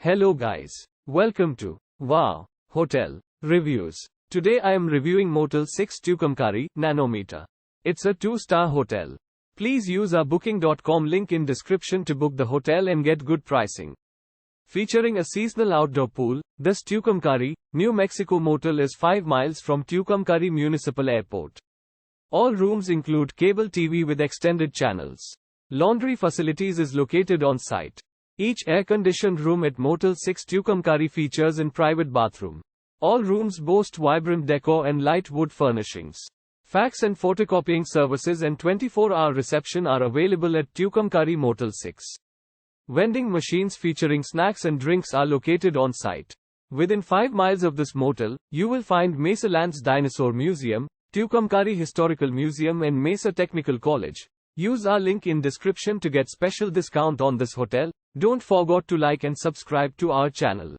Hello guys. Welcome to Wow Hotel Reviews. Today I am reviewing Motel 6-Tucumcari, Nanometer. It's a 2-star hotel. Please use our booking.com link in description to book the hotel and get good pricing. Featuring a seasonal outdoor pool, this Tucumcari, New Mexico motel is 5 miles from Tucumcari Municipal Airport. All rooms include cable TV with extended channels. Laundry facilities is located on site. Each air-conditioned room at Motel 6-Tucumcari features a private bathroom. All rooms boast vibrant decor and light wood furnishings. Fax and photocopying services and 24-hour reception are available at Tucumcari Motel 6. Vending machines featuring snacks and drinks are located on site. Within 5 miles of this motel, you will find Mesalands Dinosaur Museum, Tucumcari Historical Museum and Mesa Technical College. Use our link in description to get special discount on this hotel. Don't forget to like and subscribe to our channel.